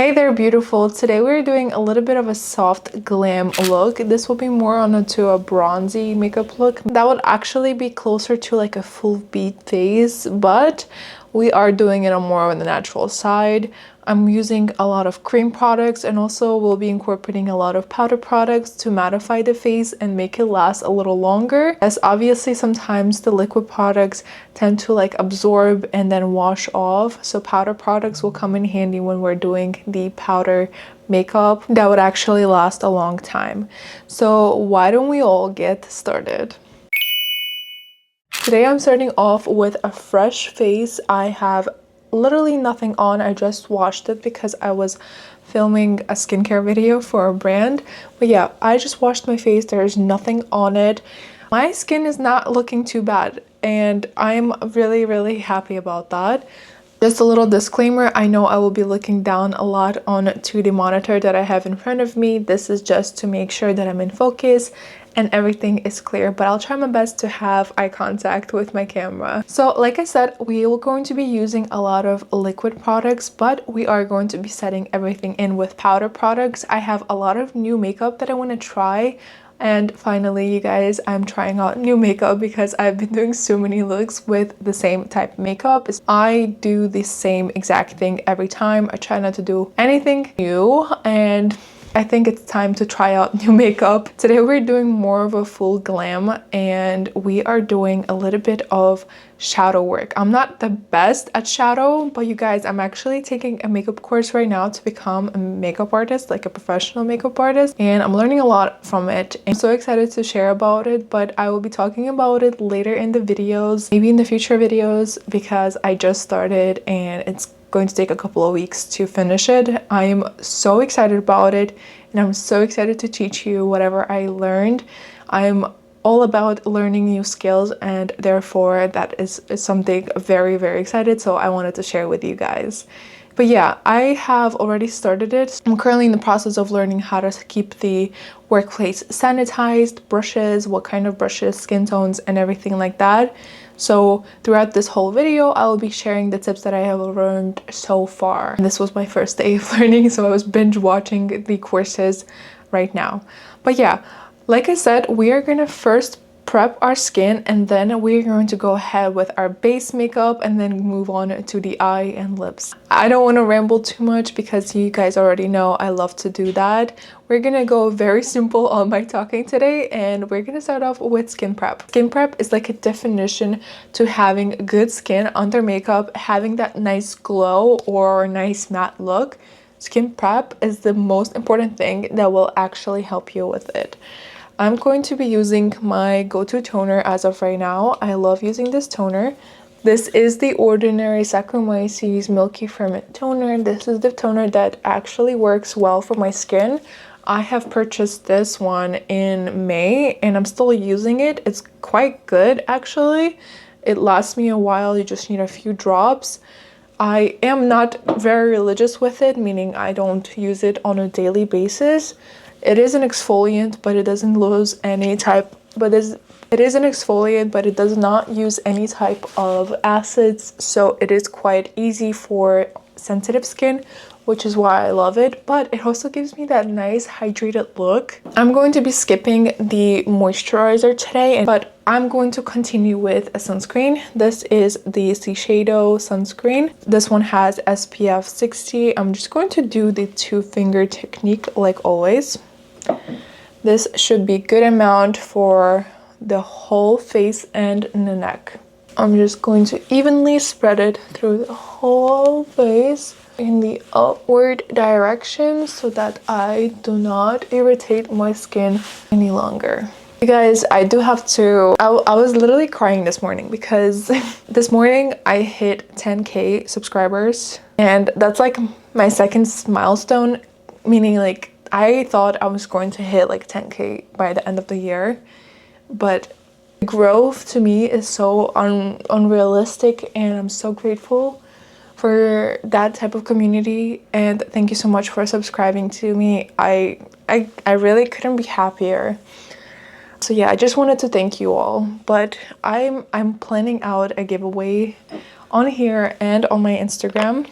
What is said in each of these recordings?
Hey there, beautiful. Today we're doing a little bit of a soft glam look. This will be more to a bronzy makeup look. That would actually be closer to like a full beat face, but we are doing it on more on the natural side. I'm using a lot of cream products, and also we'll be incorporating a lot of powder products to mattify the face and make it last a little longer, as obviously sometimes the liquid products tend to like absorb and then wash off. So powder products will come in handy when we're doing the powder makeup that would actually last a long time. So why don't we all get started? Today I'm starting off with a fresh face. I have literally nothing on. I just washed it because I was filming a skincare video for a brand. But yeah, I just washed my face. There's nothing on it. My skin is not looking too bad, and I'm really happy about that. Just a little disclaimer, I know I will be looking down a lot onto the monitor that I have in front of me. This is just to make sure that I'm in focus and everything is clear, but I'll try my best to have eye contact with my camera. So like I said, we are going to be using a lot of liquid products, but we are going to be setting everything in with powder products. I have a lot of new makeup that I want to try. And finally, you guys, I'm trying out new makeup because I've been doing so many looks with the same type of makeup. I do the same exact thing every time. I try not to do anything new, and I think it's time to try out new makeup. Today we're doing more of a full glam, and we are doing a little bit of shadow work. I'm not the best at shadow, but you guys, I'm actually taking a makeup course right now to become a makeup artist, like a professional makeup artist, and I'm learning a lot from it. I'm so excited to share about it, but I will be talking about it later in the videos, maybe in the future videos, because I just started and it's going to take a couple of weeks to finish it. I am so excited about it, and I'm so excited to teach you whatever I learned. I'm all about learning new skills, and therefore that is something very excited, so I wanted to share with you guys. But yeah, I have already started it. I'm currently in the process of learning how to keep the workplace sanitized, brushes, what kind of brushes, skin tones, and everything like that. So throughout this whole video, I will be sharing the tips that I have learned so far. And this was my first day of learning, so I was binge watching the courses right now. But yeah, like I said, we are gonna first prep our skin, and then we're going to go ahead with our base makeup and then move on to the eye and lips. I don't want to ramble too much because you guys already know I love to do that. We're gonna go very simple on my talking today, and we're gonna start off with skin prep. Skin prep is like a definition to having good skin under makeup, having that nice glow or nice matte look. Skin prep is the most important thing that will actually help you with it. I'm going to be using my go-to toner as of right now. I love using this toner. This is the Ordinary Saccharomyces Milky Ferment Toner. This is the toner that actually works well for my skin. I have purchased this one in May, and I'm still using it. It's quite good, actually. It lasts me a while. You just need a few drops. I am not very religious with it, meaning I don't use it on a daily basis. It is an exfoliant, but it doesn't lose any type, it is an exfoliant, but it does not use any type of acids, so it is quite easy for sensitive skin, which is why I love it, but it also gives me that nice hydrated look. I'm going to be skipping the moisturizer today, but I'm going to continue with a sunscreen. This is the Shiseido sunscreen. This one has SPF 60. I'm just going to do the two-finger technique like always. This should be good amount for the whole face and the neck. I'm just going to evenly spread it through the whole face in the upward direction so that I do not irritate my skin any longer. You guys, I do have to, I was literally crying this morning because this morning I hit 10K subscribers, and that's like my second milestone, meaning like I thought I was going to hit like 10K by the end of the year, but growth to me is so unrealistic, and I'm so grateful for that type of community, and thank you so much for subscribing to me. I really couldn't be happier. So yeah, I just wanted to thank you all, but I'm planning out a giveaway on here and on my Instagram.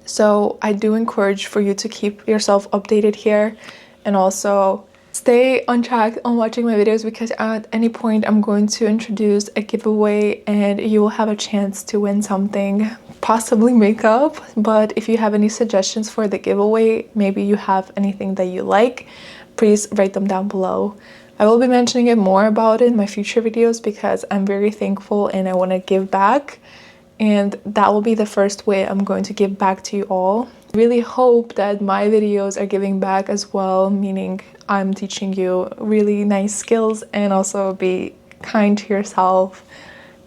So I do encourage for you to keep yourself updated here, and also stay on track on watching my videos, because at any point I'm going to introduce a giveaway and you will have a chance to win something, possibly makeup. But if you have any suggestions for the giveaway, maybe you have anything that you like, please write them down below. I will be mentioning it more about it in my future videos because I'm very thankful and I want to give back, and that will be the first way I'm going to give back to you all. I really hope that my videos are giving back as well, meaning I'm teaching you really nice skills, and also be kind to yourself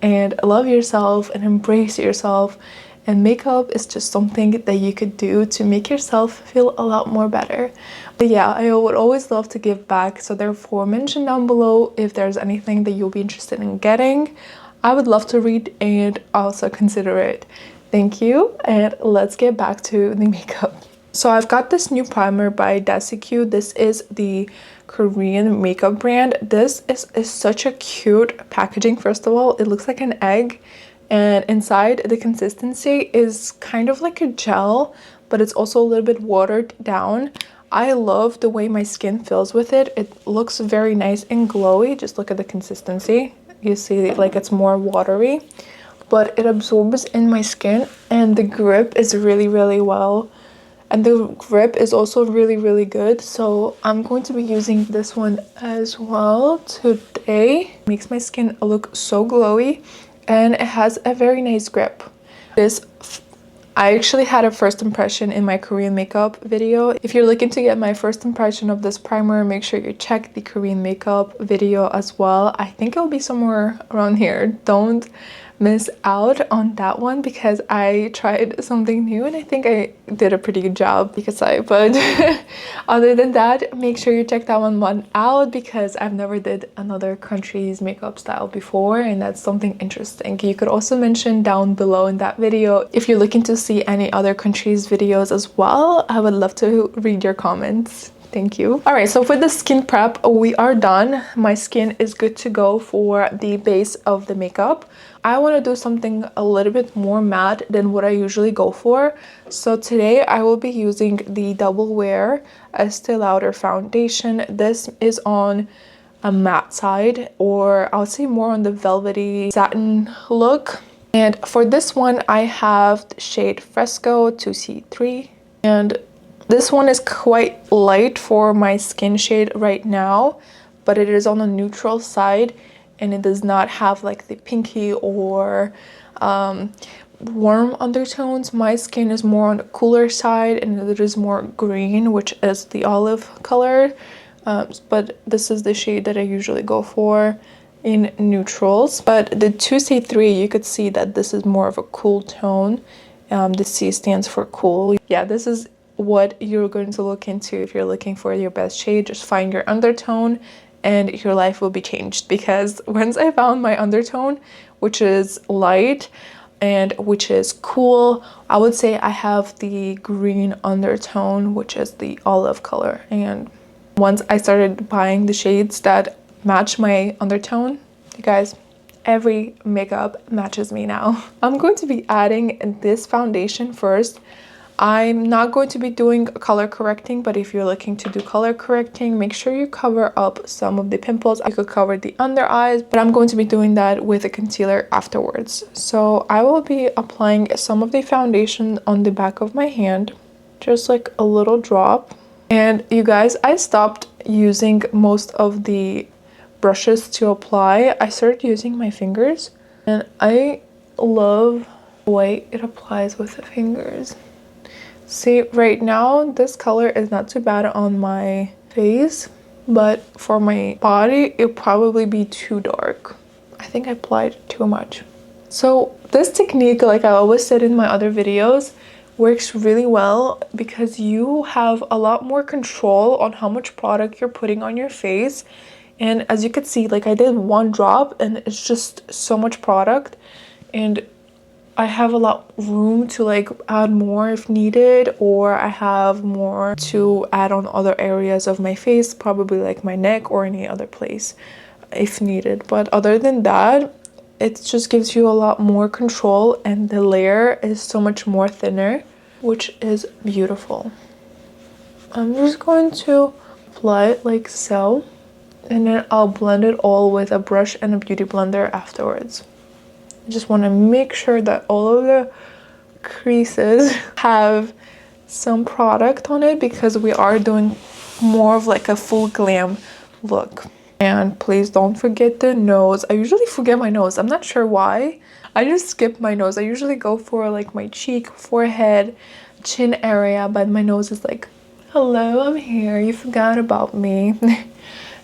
and love yourself and embrace yourself. And makeup is just something that you could do to make yourself feel a lot more better. But yeah, I would always love to give back, so therefore mention down below if there's anything that you'll be interested in getting. I would love to read and also consider it. Thank you, and let's get back to the makeup. So I've got this new primer by Desicu. This is the Korean makeup brand. This is such a cute packaging. First of all, it looks like an egg, and inside the consistency is kind of like a gel, but it's also a little bit watered down. I love the way my skin feels with it. It looks very nice and glowy. Just look at the consistency. You see, like, it's more watery, but it absorbs in my skin, and the grip is really well, and the grip is also really good. So I'm going to be using this one as well today. It makes my skin look so glowy, and it has a very nice grip. I actually had a first impression in my Korean makeup video. If you're looking to get my first impression of this primer, make sure you check the Korean makeup video as well. I think it'll be somewhere around here. Don't miss out on that one, because I tried something new and I think I did a pretty good job, but other than that, make sure you check that one out, because I've never did another country's makeup style before, and that's something interesting. You could also mention down below in that video if you're looking to see any other countries' videos as well. I would love to read your comments. Thank you. All right, so for the skin prep, we are done. My skin is good to go for the base of the makeup. I want to do something a little bit more matte than what I usually go for. So today I will be using the Double Wear Estee Lauder foundation. This is on a matte side, or I would say more on the velvety satin look. And for this one, I have the shade Fresco 2C3, and this one is quite light for my skin shade right now, but it is on the neutral side, and it does not have like the pinky or warm undertones. My skin is more on the cooler side, and it is more green, which is the olive color. But this is the shade that I usually go for in neutrals. But the 2C3, you could see that this is more of a cool tone. The C stands for cool. Yeah, this is what you're going to look into if you're looking for your best shade. Just find your undertone and your life will be changed, because once I found my undertone, which is light and which is cool, I would say I have the green undertone, which is the olive color. And once I started buying the shades that match my undertone, you guys, every makeup matches me now. I'm going to be adding this foundation first. I'm not going to be doing color correcting, but if you're looking to do color correcting, make sure you cover up some of the pimples. I could cover the under eyes, but I'm going to be doing that with a concealer afterwards. So I will be applying some of the foundation on the back of my hand, just like a little drop. And you guys, I stopped using most of the brushes to apply. I started using my fingers, and I love the way it applies with the fingers. See, right now this color is not too bad on my face, but for my body it'll probably be too dark. I think I applied too much. So this technique, like I always said in my other videos, works really well because you have a lot more control on how much product you're putting on your face. And as you could see, like I did one drop and it's just so much product, and I have a lot room to like add more if needed, or I have more to add on other areas of my face, probably like my neck or any other place if needed. But other than that, it just gives you a lot more control, and the layer is so much more thinner. which is beautiful. I'm just going to apply it like so, and then I'll blend it all with a brush and a beauty blender afterwards. I just want to make sure that all of the creases have some product on it, because we are doing more of like a full glam look. And please don't forget the nose. I usually forget my nose. I'm not sure why. I just skip my nose. I usually go for like my cheek, forehead, chin area, but my nose is like, hello, I'm here. You forgot about me.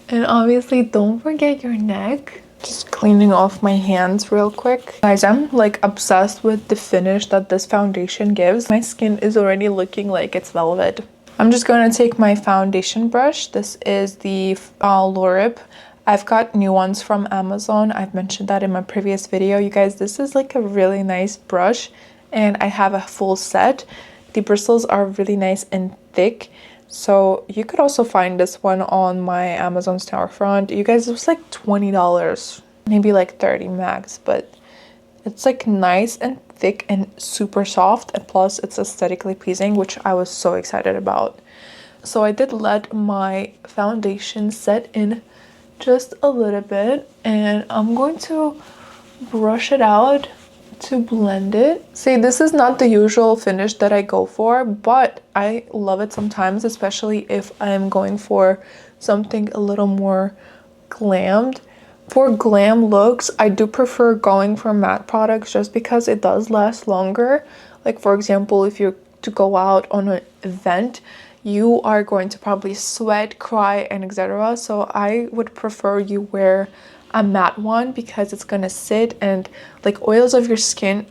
And obviously don't forget your neck. Just cleaning off my hands real quick. Guys, I'm like obsessed with the finish that this foundation gives. My skin is already looking like it's velvet. I'm just going to take my foundation brush. This is the Lorip. I've got new ones from Amazon. I've mentioned that in my previous video. You guys, this is like a really nice brush, and I have a full set. The bristles are really nice and thick. So you could also find this one on my Amazon storefront. You guys, it was like $20, maybe like 30 max, but it's like nice and thick and super soft, and plus it's aesthetically pleasing, which I was so excited about. So I did let my foundation set in just a little bit, and I'm going to brush it out to blend it. See, this is not the usual finish that I go for, but I love it sometimes, especially if I'm going for something a little more glammed. For glam looks, I do prefer going for matte products just because it does last longer. Like for example, if you're to go out on an event, you are going to probably sweat, cry, and etc. So I would prefer you wear a matte one, because it's gonna sit, and like oils of your skin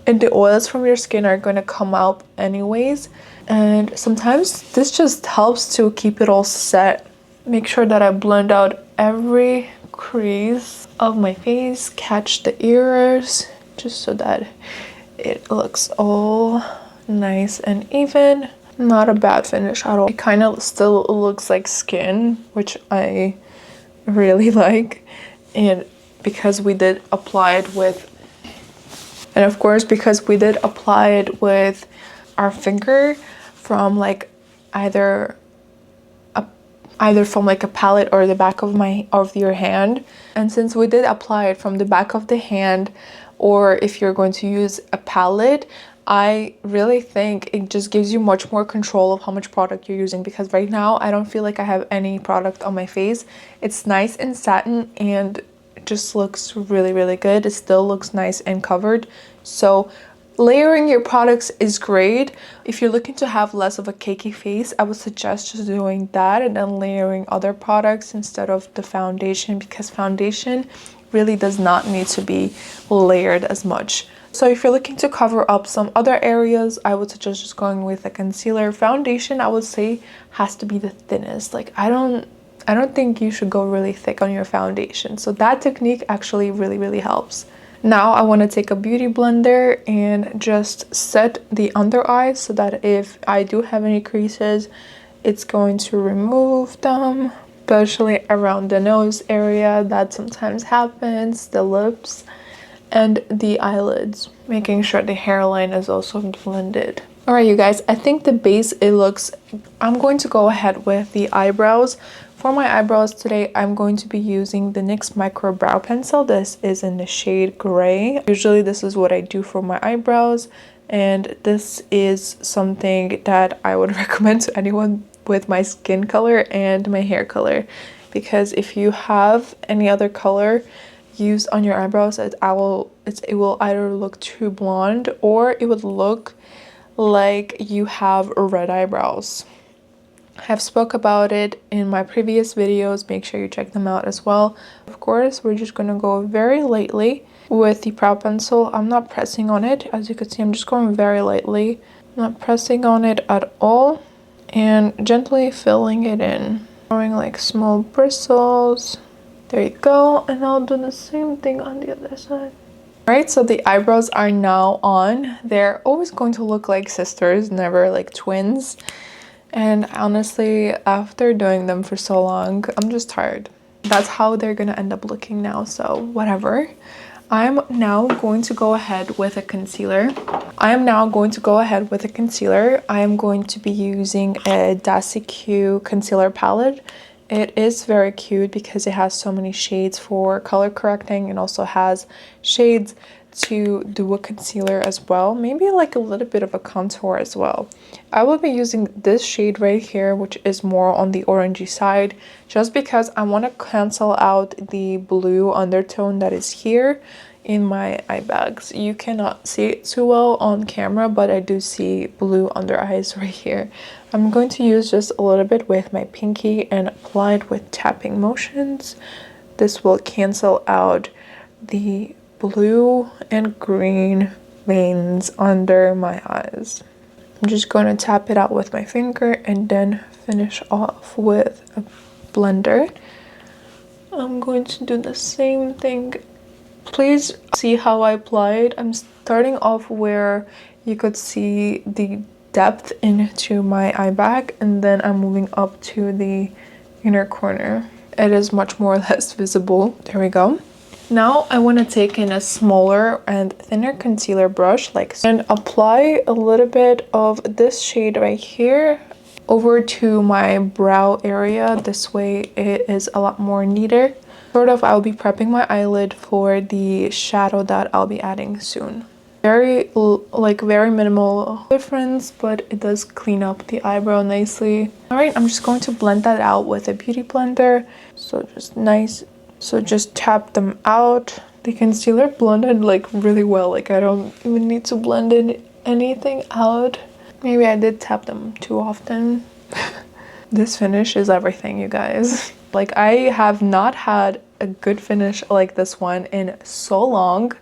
and the oils from your skin are gonna come out anyways, and sometimes this just helps to keep it all set. Make sure that I blend out every crease of my face, catch the ears, just so that it looks all nice and even. Not a bad finish at all. It kind of still looks like skin, which I really like, and because we did apply it with, and of course because we did apply it with our finger from like either from like a palette or the back of your hand, and since we did apply it from the back of the hand, or if you're going to use a palette, I really think it just gives you much more control of how much product you're using, because right now I don't feel like I have any product on my face. It's nice and satin, and it just looks really, really good. It still looks nice and covered. So layering your products is great. If you're looking to have less of a cakey face, I would suggest just doing that and then layering other products instead of the foundation, because foundation really does not need to be layered as much. So if you're looking to cover up some other areas, I would suggest just going with a concealer. Foundation, I would say, has to be the thinnest. Like I don't think you should go really thick on your foundation. So that technique actually really, really helps. Now I want to take a beauty blender and just set the under eyes so that if I do have any creases, it's going to remove them, especially around the nose area. That sometimes happens, the lips, and the eyelids, making sure the hairline is also blended. All right, you guys, I think the base, I'm going to go ahead with the eyebrows. For my eyebrows today, I'm going to be using the NYX Micro Brow Pencil. This is in the shade gray. Usually this is what I do for my eyebrows, and this is something that I would recommend to anyone with my skin color and my hair color, because if you have any other color used on your eyebrows, it will either look too blonde or it would look like you have red eyebrows. I've spoke about it in my previous videos. Make sure you check them out as well. Of course, we're just gonna go very lightly with the brow pencil. I'm not pressing on it. As you can see, I'm just going very lightly, not pressing on it at all, and gently filling it in, throwing like small bristles. There you go, and I'll do the same thing on the other side. Alright, so the eyebrows are now on. They're always going to look like sisters, never like twins. And honestly, after doing them for so long, I'm just tired. That's how they're gonna end up looking now, so whatever. I'm now going to go ahead with a concealer. I am now going to go ahead with a concealer. I am going to be using a DasiQ concealer palette. It is very cute because it has so many shades for color correcting and also has shades to do a concealer as well, maybe like a little bit of a contour as well. I will be using this shade right here, which is more on the orangey side, just because I want to cancel out the blue undertone that is here in my eye bags. You cannot see it too well on camera, but I do see blue under eyes right here. I'm going to use just a little bit with my pinky and apply it with tapping motions. This will cancel out the blue and green veins under my eyes. I'm just going to tap it out with my finger and then finish off with a blender. I'm going to do the same thing. Please see how I apply it. I'm starting off where you could see the depth into my eye bag, and then I'm moving up to the inner corner. It is much more or less visible. There we go. Now I want to take in a smaller and thinner concealer brush like so, and apply a little bit of this shade right here over to my brow area. This way it is a lot more neater. Sort of, I'll be prepping my eyelid for the shadow that I'll be adding soon. Very minimal difference, but it does clean up the eyebrow nicely. All right, I'm just going to blend that out with a beauty blender. So just nice. So just tap them out. The concealer blended like really well. Like I don't even need to blend anything out. Maybe I did tap them too often. This finish is everything, you guys. Like I have not had a good finish like this one in so long.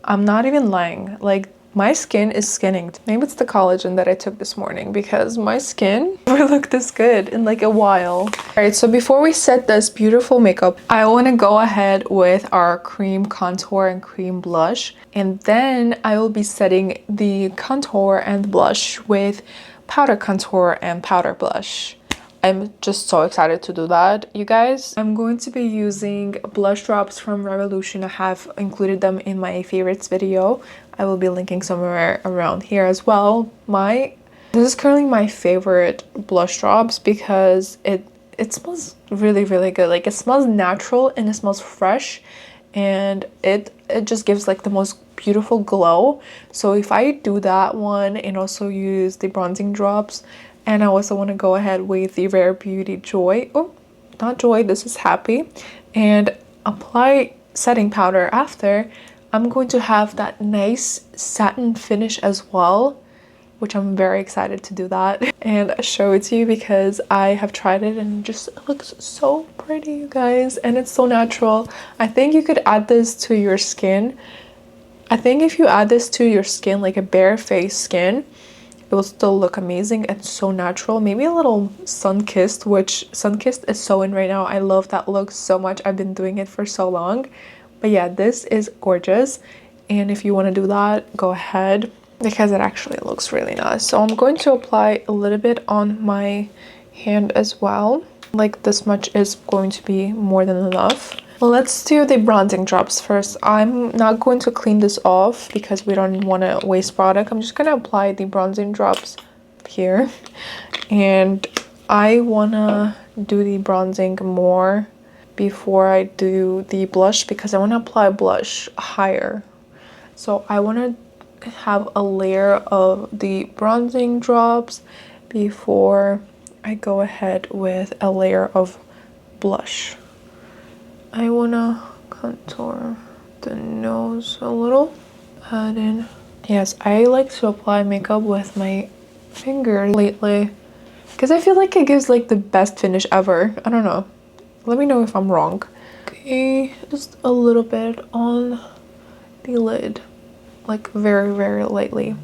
I'm not even lying. Like my skin is skinning. Maybe it's the collagen that I took this morning because my skin never looked this good in like a while. All right, so before we set this beautiful makeup, I want to go ahead with our cream contour and cream blush. And then I will be setting the contour and blush with powder contour and powder blush. I'm just so excited to do that, you guys. I'm going to be using blush drops from Revolution. I have included them in my favorites video. I will be linking somewhere around here as well. This is currently my favorite blush drops because it smells really, really good. Like it smells natural and it smells fresh, and it just gives like the most beautiful glow. So if I do that one and also use the bronzing drops, and I also want to go ahead with the Rare Beauty Joy, oh, not Joy, this is Happy, and apply setting powder after, I'm going to have that nice satin finish as well, which I'm very excited to do that and show it to you because I have tried it and it just looks so pretty, you guys, and it's so natural. I think you could add this to your skin. I think if you add this to your skin, like a bare face skin, it will still look amazing and so natural. Maybe a little sun-kissed, which sun-kissed is so in right now. I love that look so much. I've been doing it for so long. But yeah, this is gorgeous. And if you want to do that, go ahead because it actually looks really nice. So I'm going to apply a little bit on my hand as well. Like this much is going to be more than enough. Let's do the bronzing drops first. I'm not going to clean this off because we don't want to waste product. I'm just going to apply the bronzing drops here. And I want to do the bronzing more before I do the blush because I want to apply blush higher. So I want to have a layer of the bronzing drops before I go ahead with a layer of blush. I want to contour the nose a little. Add in. Yes, I like to apply makeup with my fingers lately because I feel like it gives like the best finish ever. I don't know. Let me know if I'm wrong. Okay, just a little bit on the lid. Like very, very lightly.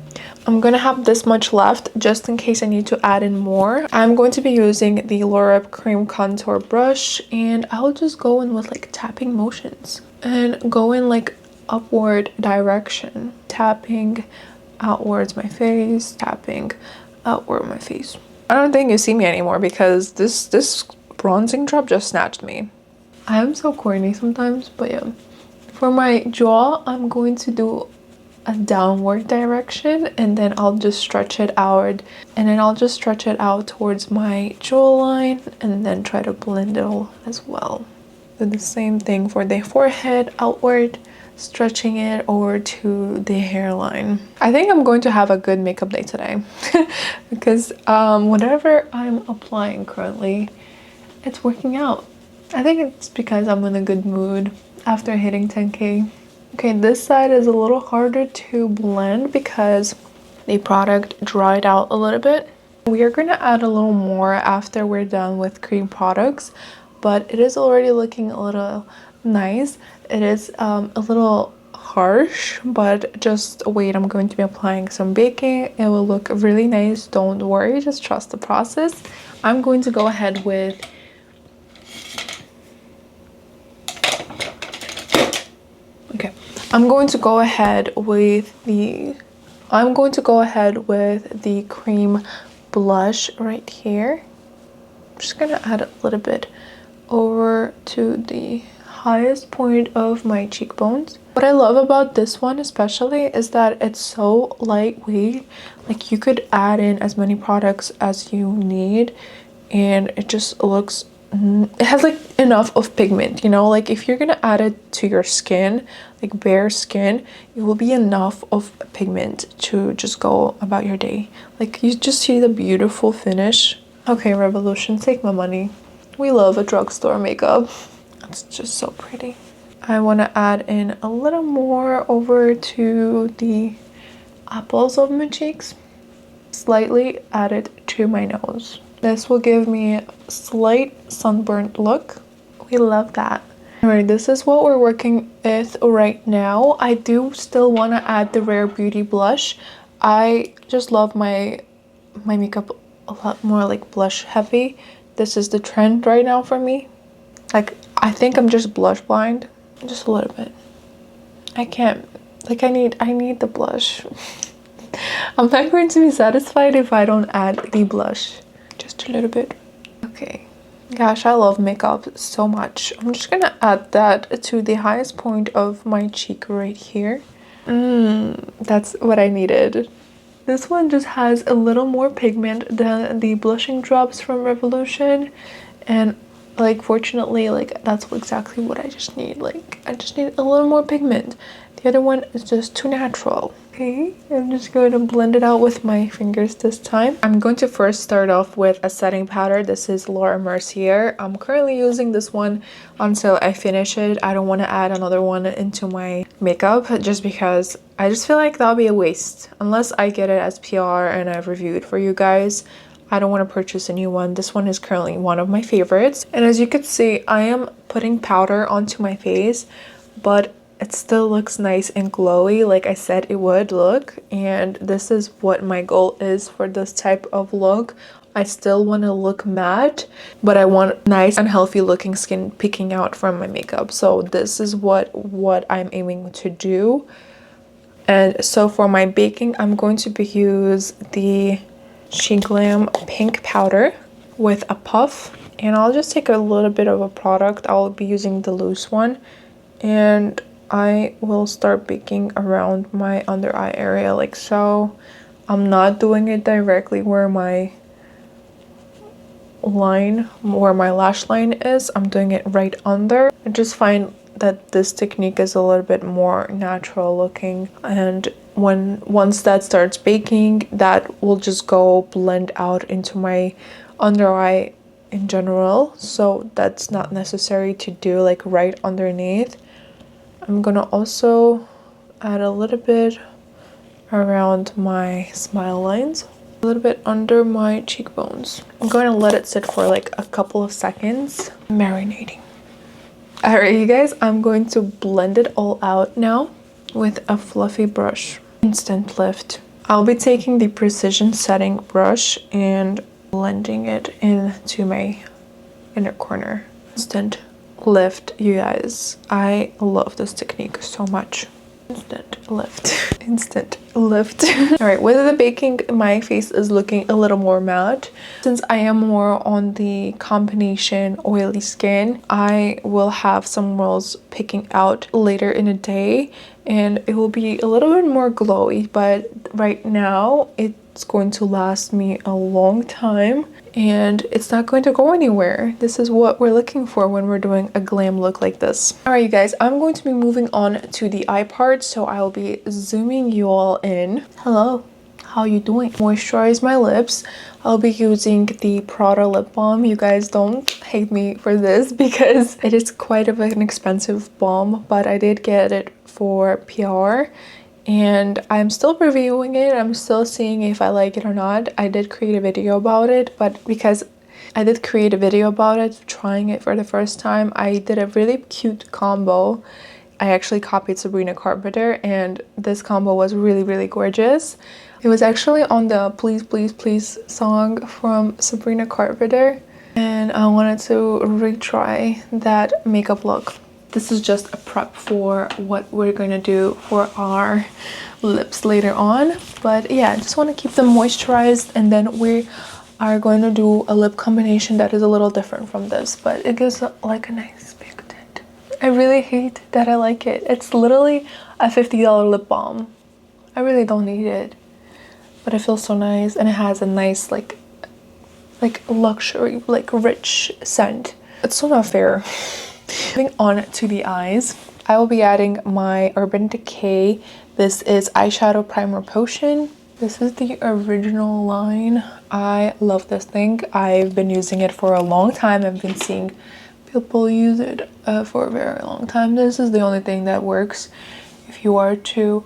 I'm gonna have this much left just in case I need to add in more. I'm going to be using the Laura Cream Contour Brush and I'll just go in with like tapping motions and go in like upward direction. Tapping outwards my face, tapping outward my face. I don't think you see me anymore because this bronzing drop just snatched me. I am so corny sometimes, but yeah. For my jaw, I'm going to do a downward direction, and then I'll just stretch it out, towards my jawline, and then try to blend it all as well. Do the same thing for the forehead, outward, stretching it over to the hairline. I think I'm going to have a good makeup day today because whatever I'm applying currently, it's working out. I think it's because I'm in a good mood after hitting 10K. Okay, this side is a little harder to blend because the product dried out a little bit. We are going to add a little more after we're done with cream products, but it is already looking a little nice. It is a little harsh, but just wait, I'm going to be applying some baking. It will look really nice. Don't worry, just trust the process. I'm going to go ahead with I'm going to go ahead with the cream blush right here. I'm just gonna add a little bit over to the highest point of my cheekbones. What I love about this one especially is that it's so lightweight. Like, you could add in as many products as you need, and it just looks, it has like enough of pigment, you know, like if you're gonna add it to your skin, like bare skin, it will be enough of pigment to just go about your day. Like, you just see the beautiful finish. Okay, Revolution, take my money. We love a drugstore makeup. It's just so pretty. I want to add in a little more over to the apples of my cheeks. Slightly add it to my nose. This will give me a slight sunburnt look. We love that. Alright, this is what we're working with right now. I do still want to add the Rare Beauty blush. I just love my makeup a lot more like blush heavy. This is the trend right now for me. Like, I think I'm just blush blind. Just a little bit. I can't, like, I need the blush. I'm not going to be satisfied if I don't add the blush. Just a little bit. Okay. Gosh, I love makeup so much. I'm just gonna add that to the highest point of my cheek right here. That's what I needed. This one just has a little more pigment than the blushing drops from Revolution, and like, fortunately, like, that's exactly what I just need. Like, I just need a little more pigment. The other one is just too natural. Okay, I'm just going to blend it out with my fingers this time. I'm going to first start off with a setting powder. This is Laura Mercier. I'm currently using this one until I finish it. I don't want to add another one into my makeup just because I just feel like that'll be a waste. Unless I get it as PR and I've reviewed for you guys, I don't want to purchase a new one. This one is currently one of my favorites. And as you can see, I am putting powder onto my face, but it still looks nice and glowy like I said it would look. And this is what my goal is for this type of look. I still want to look matte, but I want nice and healthy looking skin peeking out from my makeup. So this is what I'm aiming to do. And so for my baking, I'm going to use the Pink Glam Pink powder with a puff, and I'll just take a little bit of a product. I'll be using the loose one, and I will start baking around my under eye area like so. I'm not doing it directly where my lash line is. I'm doing it right under. I just find that this technique is a little bit more natural looking, and once that starts baking, that will just go blend out into my under eye in general, so that's not necessary to do like right underneath. I'm gonna also add a little bit around my smile lines, a little bit under my cheekbones. I'm going to let it sit for like a couple of seconds, marinating. Alright, you guys, I'm going to blend it all out now with a fluffy brush. Instant lift. I'll be taking the precision setting brush and blending it into my inner corner. Instant lift, you guys. I love this technique so much. Instant lift. Instant lift. All right, with the baking, my face is looking a little more matte. Since I am more on the combination oily skin, I will have some rolls picking out later in the day and it will be a little bit more glowy, but right now it's going to last me a long time and it's not going to go anywhere. This is what we're looking for when we're doing a glam look like this. All right, you guys, I'm going to be moving on to the eye part, so I'll be zooming you all in. Hello, how you doing? Moisturize my lips. I'll be using the Prada Lip Balm. You guys don't hate me for this because it is quite of an expensive balm, but I did get it for PR. And I'm still reviewing it. I'm still seeing if I like it or not. I did create a video about it, but because I did create a video about it, trying it for the first time, I did a really cute combo. I actually copied Sabrina Carpenter and this combo was really, really gorgeous. It was actually on the Please Please Please song from Sabrina Carpenter and I wanted to retry that makeup look. This is just a prep for what we're going to do for our lips later on. But yeah, I just want to keep them moisturized and then we are going to do a lip combination that is a little different from this, but it gives like a nice big tint. I really hate that I like it. It's literally a $50 lip balm. I really don't need it, but it feels so nice and it has a nice like luxury, like rich scent. It's so not fair. Moving on to the eyes, I will be adding my Urban Decay. This is eyeshadow primer potion. This is the original line. I love this thing. I've been using it for a long time. I've been seeing people use it for a very long time. This is the only thing that works if you are to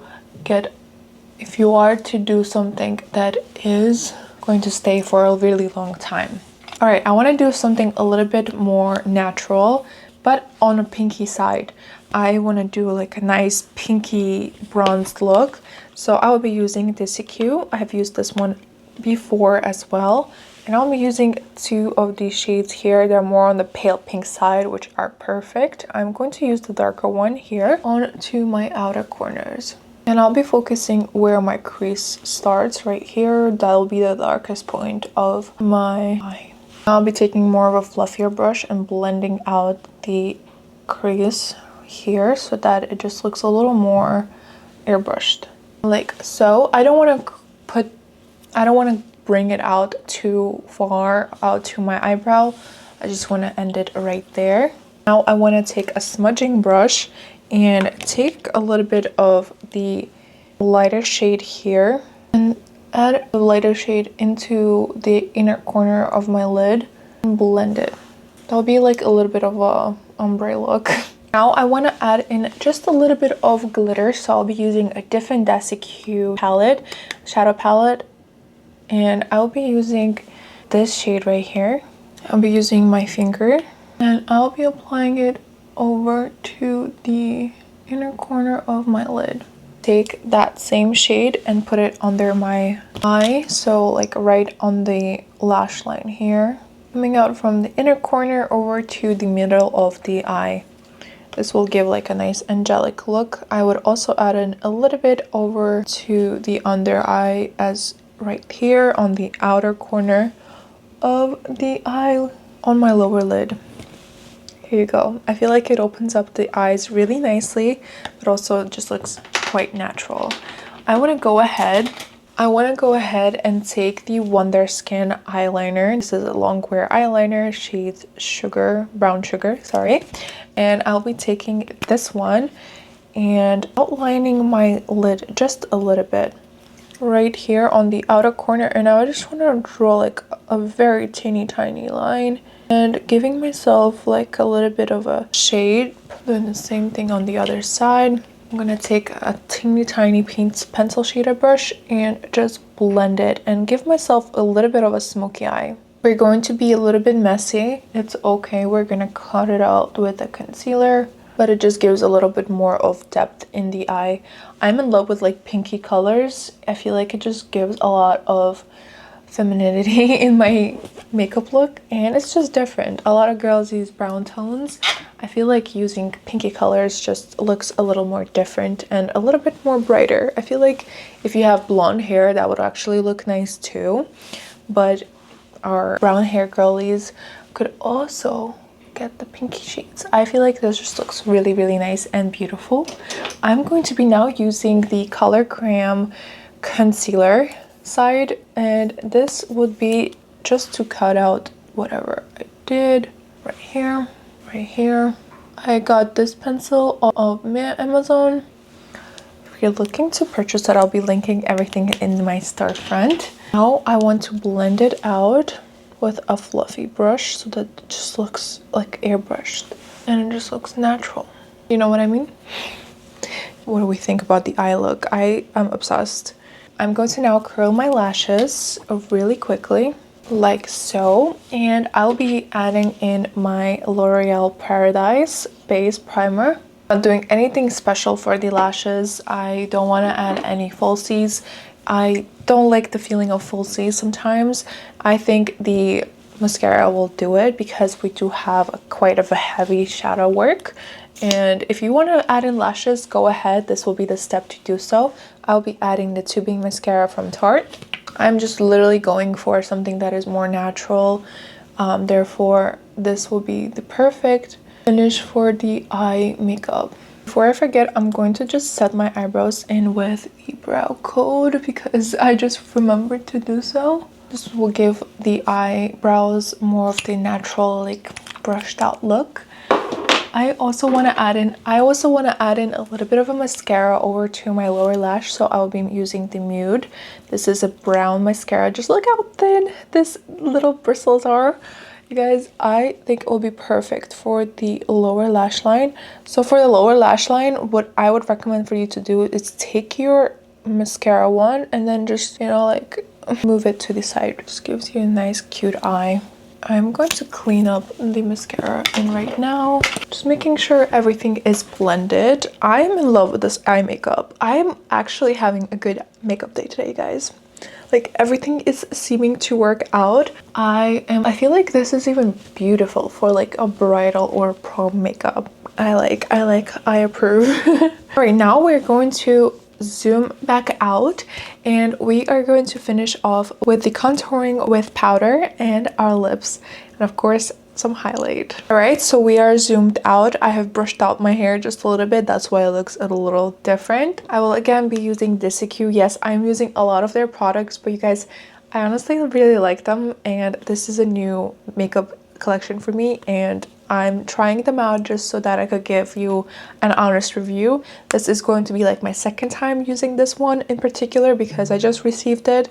do something that is going to stay for a really long time. All right, I want to do something a little bit more natural, but on a pinky side. I want to do like a nice pinky bronzed look. So I will be using this CQ. I have used this one before as well. And I'll be using two of these shades here. They're more on the pale pink side, which are perfect. I'm going to use the darker one here onto my outer corners. And I'll be focusing where my crease starts right here. That'll be the darkest point of my eye. I'll be taking more of a fluffier brush and blending out the crease here so that it just looks a little more airbrushed. Like so. I don't want to bring it out too far out to my eyebrow. I just want to end it right there. Now I want to take a smudging brush and take a little bit of the lighter shade here and add the lighter shade into the inner corner of my lid and blend it. That'll be like a little bit of a ombre look. Now I want to add in just a little bit of glitter, so I'll be using a different CQ palette, shadow palette, and I'll be using this shade right here. I'll be using my finger and I'll be applying it over to the inner corner of my lid. Take that same shade and put it under my eye, so like right on the lash line here, coming out from the inner corner over to the middle of the eye. This will give like a nice angelic look. I would also add in a little bit over to the under eye, as right here on the outer corner of the eye on my lower lid. Here you go. I feel like it opens up the eyes really nicely, but also it just looks quite natural. I want to go ahead and take the Wonder Skin eyeliner. This is a long wear eyeliner, shade brown sugar, sorry. And I'll be taking this one and outlining my lid just a little bit right here on the outer corner. And I just want to draw like a very teeny tiny line and giving myself like a little bit of a shade. Doing the same thing on the other side. I'm gonna take a teeny tiny pencil shader brush and just blend it and give myself a little bit of a smoky eye. We're going to be a little bit messy. It's okay. We're gonna cut it out with a concealer, but it just gives a little bit more of depth in the eye. I'm in love with like pinky colors. I feel like it just gives a lot of femininity in my makeup look, and it's just different. A lot of girls use brown tones. I feel like using pinky colors just looks a little more different and a little bit more brighter. I feel like if you have blonde hair, that would actually look nice too, but our brown hair girlies could also get the pinky shades. I feel like this just looks really, really nice and beautiful. I'm going to be now using the Color Gram concealer side, and this would be just to cut out whatever I did right here, right here. I got this pencil off Amazon. If you're looking to purchase it, I'll be linking everything in my storefront. Now I want to blend it out with a fluffy brush so that it just looks like airbrushed and it just looks natural. You know what I mean? What do we think about the eye look? I am obsessed. I'm going to now curl my lashes really quickly, like so, and I'll be adding in my L'Oreal Paradise base primer. Not doing anything special for the lashes. I don't want to add any falsies. I don't like the feeling of falsies sometimes. I think the mascara will do it because we do have quite of a heavy shadow work. And if you want to add in lashes, go ahead. This will be the step to do so. I'll be adding the tubing mascara from Tarte. I'm just literally going for something that is more natural. Therefore, this will be the perfect finish for the eye makeup. Before I forget, I'm going to just set my eyebrows in with the brow code because I just remembered to do so. This will give the eyebrows more of the natural, like brushed out look. I also want to add in a little bit of a mascara over to my lower lash, so I'll be using the Nude. This is a brown mascara. Just look how thin this little bristles are. You guys, I think it will be perfect for the lower lash line. So for the lower lash line, what I would recommend for you to do is take your mascara one and then just, you know, like move it to the side. It just gives you a nice cute eye. I'm going to clean up the mascara in right now, just making sure everything is blended. I'm in love with this eye makeup. I'm actually having a good makeup day today, guys. Like everything is seeming to work out. I feel like this is even beautiful for like a bridal or prom makeup. I approve. All right, now we're going to zoom back out and we are going to finish off with the contouring with powder and our lips, and of course some highlight. All right, so we are zoomed out. I have brushed out my hair just a little bit, that's why it looks a little different. I will again be using DCQ. Yes, I'm using a lot of their products, but you guys, I honestly really like them, and this is a new makeup collection for me, and I'm trying them out just so that I could give you an honest review. This is going to be like my second time using this one in particular because I just received it,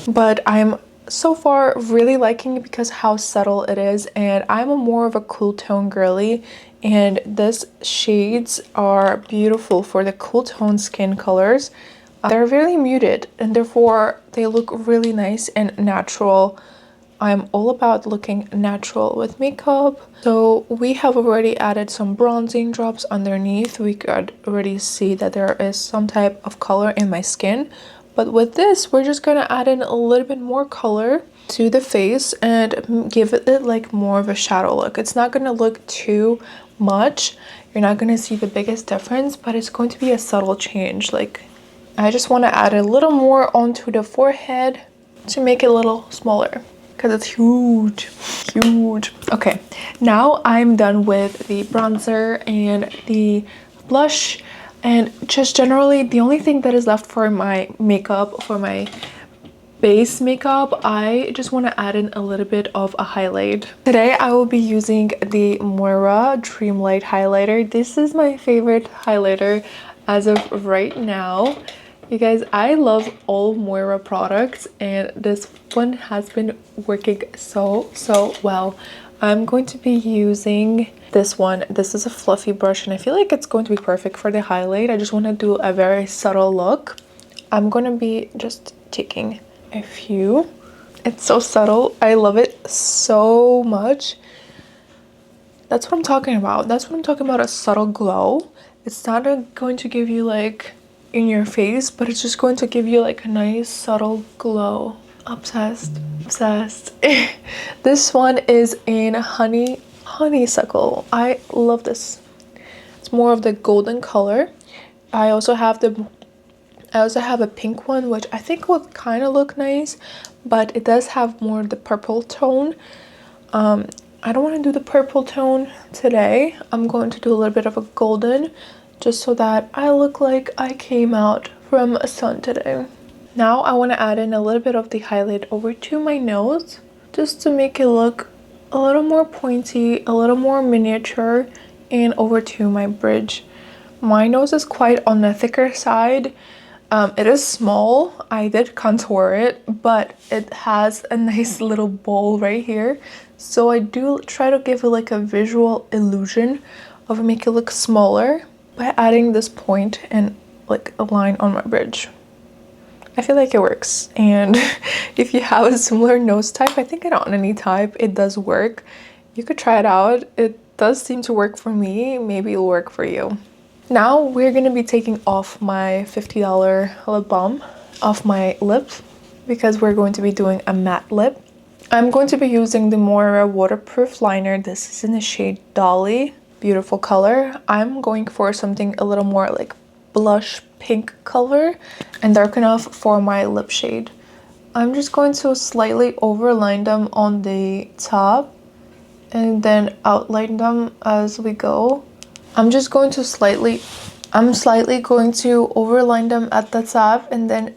but I'm so far really liking it because how subtle it is, and I'm a more of a cool tone girly, and this shades are beautiful for the cool tone skin colors. They're very muted and therefore they look really nice and natural. I'm all about looking natural with makeup. So we have already added some bronzing drops underneath. We could already see that there is some type of color in my skin. But with this, we're just gonna add in a little bit more color to the face and give it like more of a shadow look. It's not gonna look too much. You're not gonna see the biggest difference, but it's going to be a subtle change. Like, I just wanna add a little more onto the forehead to make it a little smaller, because it's huge. Okay, now I'm done with the bronzer and the blush, and just generally the only thing that is left for my makeup, for my base makeup, I just want to add in a little bit of a highlight. Today I will be using the Moira Dreamlight highlighter. This is my favorite highlighter as of right now. You guys, I love all Moira products, and this one has been working so well. I'm going to be using this one. This is a fluffy brush, and I feel like it's going to be perfect for the highlight. I just want to do a very subtle look. I'm going to be just taking a few. It's so subtle. I love it so much. That's what I'm talking about. That's what I'm talking about, a subtle glow. It's not going to give you like in your face, but it's just going to give you like a nice subtle glow. Obsessed. Obsessed. This one is in honeysuckle. I love this. It's more of the golden color. I also have a pink one, which I think would kind of look nice, but it does have more of the purple tone. I don't want to do the purple tone today. I'm going to do a little bit of a golden, just so that I look like I came out from a sun today. Now I want to add in a little bit of the highlight over to my nose, just to make it look a little more pointy, a little more miniature, and over to my bridge. My nose is quite on the thicker side. It is small. I did contour it, but it has a nice little bowl right here. So I do try to give it like a visual illusion of make it look smaller by adding this point and like a line on my bridge. I feel like it works. And if you have a similar nose type, I think on any type, it does work. You could try it out. It does seem to work for me. Maybe it'll work for you. Now we're going to be taking off my $50 lip balm off my lips because we're going to be doing a matte lip. I'm going to be using the Moira waterproof liner. This is in the shade Dolly. Beautiful color. I'm going for something a little more like blush pink color and dark enough for my lip shade. I'm just going to slightly overline them on the top and then outline them as we go. I'm slightly going to overline them at the top and then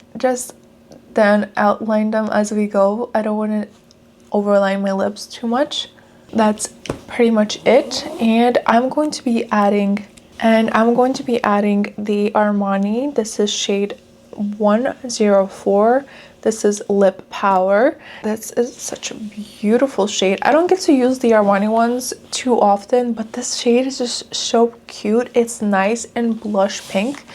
outline them as we go. I don't want to overline my lips too much. That's pretty much it. And I'm going to be adding the Armani. This is shade 104. This is Lip Power. This is such a beautiful shade. I don't get to use the Armani ones too often, but this shade is just so cute. It's nice and blush pink,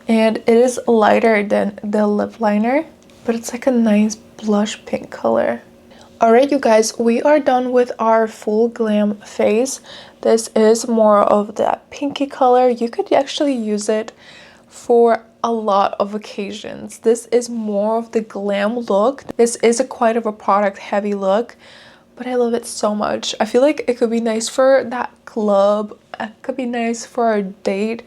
and it is lighter than the lip liner, but it's like a nice blush pink color. Alright, you guys, we are done with our full glam face. This is more of that pinky color. You could actually use it for a lot of occasions. This is more of the glam look. This is quite of a product heavy look, but I love it so much. I feel like it could be nice for that club. It could be nice for a date.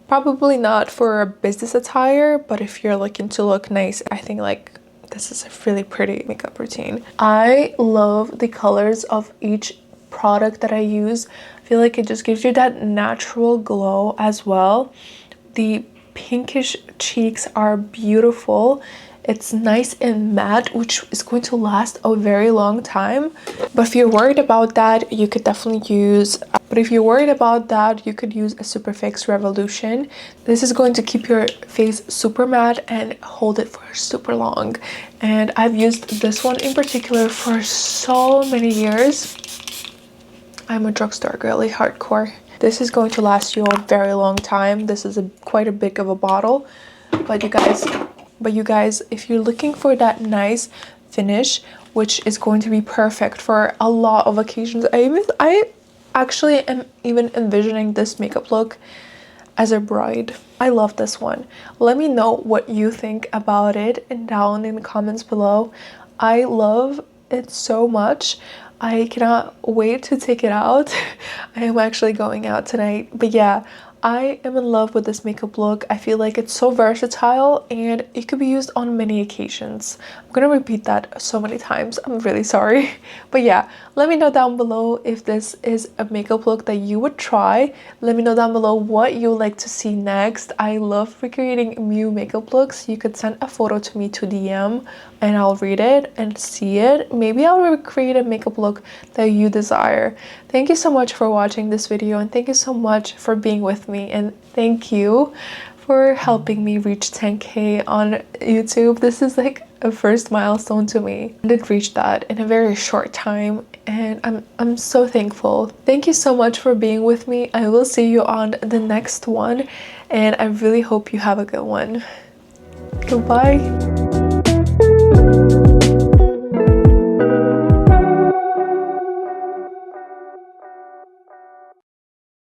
Probably not for a business attire, but if you're looking to look nice, I think like this is a really pretty makeup routine. I love the colors of each product that I use. I feel like it just gives you that natural glow as well. The pinkish cheeks are beautiful. It's nice and matte, which is going to last a very long time. But if you're worried about that, you could definitely use a Super Fix Revolution. This is going to keep your face super matte and hold it for super long. And I've used this one in particular for so many years. I'm a drugstore girly, hardcore. This is going to last you a very long time. This is quite a big of a bottle, but you guys, if you're looking for that nice finish, which is going to be perfect for a lot of occasions, I actually am even envisioning this makeup look as a bride. I love this one. Let me know what you think about it and down in the comments below. I love it so much. I cannot wait to take it out. I am actually going out tonight. But yeah, I am in love with this makeup look. I feel like it's so versatile and it could be used on many occasions. I'm gonna repeat that so many times. I'm really sorry. But yeah, let me know down below if this is a makeup look that you would try. Let me know down below what you would like to see next. I love recreating new makeup looks. You could send a photo to me to DM and I'll read it and see it. Maybe I'll recreate a makeup look that you desire. Thank you so much for watching this video and thank you so much for being with me, and thank you for helping me reach 10K on YouTube. This is like a first milestone to me. I did reach that in a very short time and I'm so thankful. Thank you so much for being with me. I will see you on the next one and I really hope you have a good one. Goodbye.